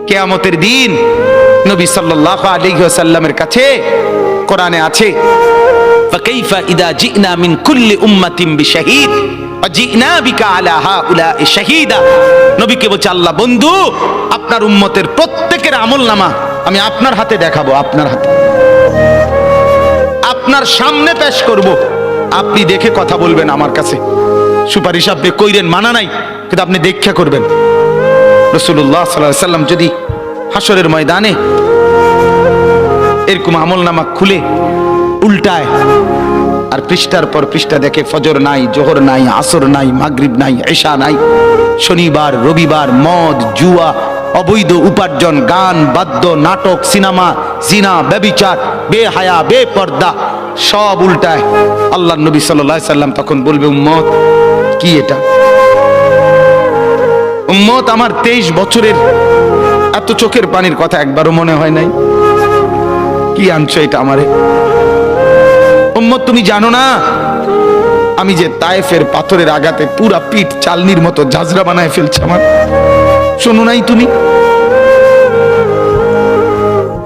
কিয়ামতের দিন নবী সাল্লাল্লাহু আলাইহি ওয়াসাল্লামের কাছে কোরআনে আছে, ফাকাইফা ইদা জিনা মিন কুল্লি উম্মাতিন বিশাহিদ ওয়া জিনা বিকা আলা হাউলাই শাহীদা। নবীকে বলছে আল্লাহ, বন্ধু আপনার উম্মতের প্রত্যেকের আমলনামা আমি আপনার হাতে দেখাবো, আপনার হাতে, আপনার সামনে পেশ করব, আপনি দেখে কথা বলবেন আমার কাছে। সুপারিশ আপনি কইরেন, মানা নাই, কিন্তু আপনি দেখা করবেন। রাসূলুল্লাহ সাল্লাল্লাহু আলাইহি ওয়াসাল্লাম যদি হাসরের ময়দানে এরকম আমলনামা খুলে উল্টায় আর পৃষ্ঠার পর পৃষ্ঠা দেখে ফজর নাই, জোহর নাই, আসর নাই, মাগরিব নাই, ইশা নাই, শনিবার রবিবার, মদ জুয়া, অবৈধ উপার্জন, গান বাদ্য, নাটক, সিনেমা, জিনা, ব্যভিচার, বেহায়া, বেপর্দা সব উল্টায়। আল্লাহর নবী সাল্লাল্লাহু আলাইহি সাল্লাম তখন বলবে, উম্মত কি এটা? উম্মত আমার 23 বছরের এত চোখের পানির কথা একবারও মনে হয় নাই, কি আনছো এটা আমারে? উম্মত তুমি জানো না আমি যে তায়েফের পাথরের আঘাতে পুরা পিঠ চালনির মতো ঝাঁঝরা বানায় ফেলছে আমার? শোনো নাই তুমি?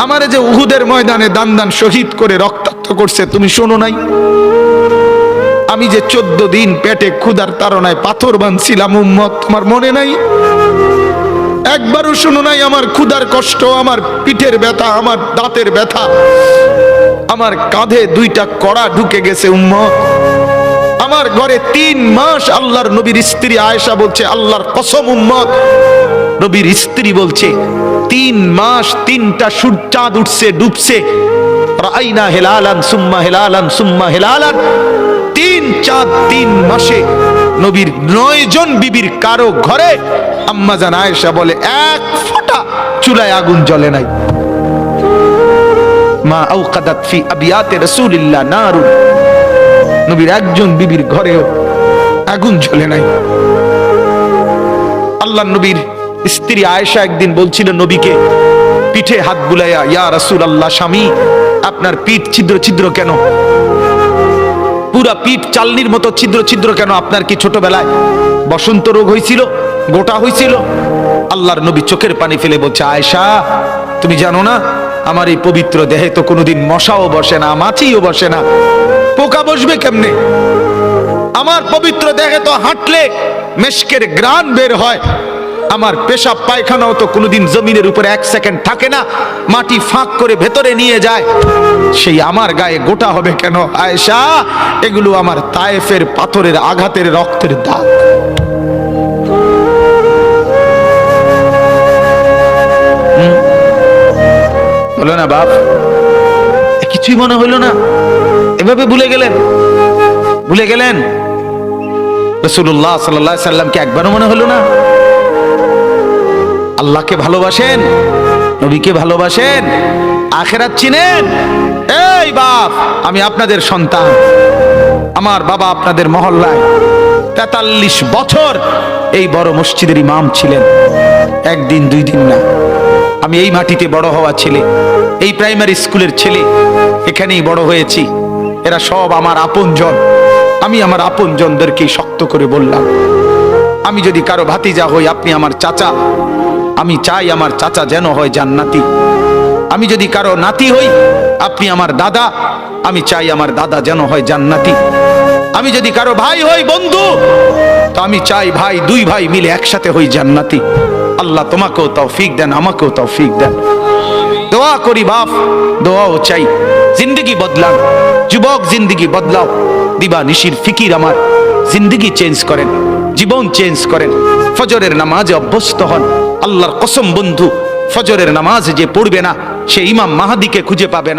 আমারে যে উহুদের ময়দানে দান দান শহীদ করে রক্তাক্ত করছে, তুমি শোনো নাই? আমি যে 14 দিন পেটে ক্ষুধার তাড়নায় পাথর বাঁধছিলাম, উম্মত তোমার মনে নাই? একবারও শোনো নাই আমার ক্ষুধার কষ্ট, আমার পিঠের ব্যথা, আমার দাঁতের ব্যথা, আমার কাঁধে 2টা কড়া ঢুকে গেছে উম্মত। আমার ঘরে 3 মাস আল্লাহর নবীর স্ত্রী আয়েশা বলছে, আল্লাহর কসম উম্মত, নবীর স্ত্রী বলছে 3 মাস 3টা চাঁদ উঠছে ডুবছে, রাআইনা হিলালান সুম্মা হিলালান সুম্মা হিলালান, 3 চাঁদ 3 মাসে নবীর 9 জন বিবির কারো ঘরে আম্মা জান আয়েশা বলে 1 ফোঁটা চুলায় আগুন জ্বলে নাই। মা আওকাদাত ফি আবিয়াতে রাসূলিল্লাহ নারুন, নবীর একজন বিবির ঘরেও আগুন জ্বলে নাই। আল্লাহর নবীর স্ত্রী আয়েশা একদিন বলছিল নবীকে পিঠে হাত বুলাইয়া, ইয়া রাসূলুল্লাহ, স্বামী আপনার পিঠ ছিদ্র ছিদ্র কেন? পুরা পিঠ চালনির মতো ছিদ্র ছিদ্র কেন? আপনার কি ছোটবেলায় বসন্ত রোগ হয়েছিল, গোটা হয়েছিল? আল্লাহর নবী চোখের পানি ফেলে বলছে, আয়েশা তুমি জানো না আমার এই পবিত্র দেহে তো কোনোদিন মশাও বসে না, মাছিও বসে না, পোকা বসবে কেমনে? আমার পবিত্র দেহে তো হাঁটলে মেশকের ঘ্রাণ বের হয়, আমার পেশাব পায়খানাও তো কোনোদিন জমিনের উপরে 1 সেকেন্ড থাকে না, মাটি ফাঁক করে ভেতরে নিয়ে যায়, সেই আমার গায়ে গোটা হবে কেন? আয়েশা এগুলো আমার তায়েফের পাথরের আঘাতের রক্তের দাগ। বলো না বাপ, কিছুই মনে হইল না? এভাবে ভুলে গেলেন, ভুলে গেলেন? রাসূলুল্লাহ সাল্লাল্লাহু আলাইহি সাল্লামকে একবারও মনে হলো না? আল্লাহকে ভালোবাসেন, নবীকে ভালোবাসেন, আখিরাত চিনেন? এই বাপ, আমি আপনাদের সন্তান, আমার বাবা আপনাদের মহল্লায় 43 বছর এই বড় মসজিদের ইমাম ছিলেন, 1 দিন 2 দিন না। আমি এই মাটিতে বড় হওয়া ছেলে, এই প্রাইমারি স্কুলের ছেলে, এখানেই বড় হয়েছি। এরা সব আমার আপনজন। আমি আমার আপনজনদেরকে শক্ত করে বললাম, আমি যদি কারো ভাতিজা হই আপনি আমার চাচা, আমি চাই আমার চাচা যেন হয় জান্নাতি। আমি যদি কারো নাতি হই আপনি আমার দাদা, আমি চাই আমার দাদা যেন হয় জান্নাতি। আমি যদি কারো ভাই হই বন্ধু, তো আমি চাই ভাই 2 ভাই মিলে একসাথে হই জান্নাতি। আল্লাহ তোমাকেও তৌফিক দেন, আমাকেও তৌফিক দেন। দোয়া করি বাপ, দোয়াও চাই। জিন্দগি বদলান যুবক, জিন্দগি বদলাও। দিবা নিশির ফিকির আমার, জিন্দগি চেঞ্জ করেন, জীবন চেঞ্জ করেন। ফজরের নামাজে অভ্যস্ত হন। আল্লাহর কসম বন্ধু, ফজরের নামাজ যে পড়বে না সে ইমাম মাহাদিকে খুঁজে পাবে না।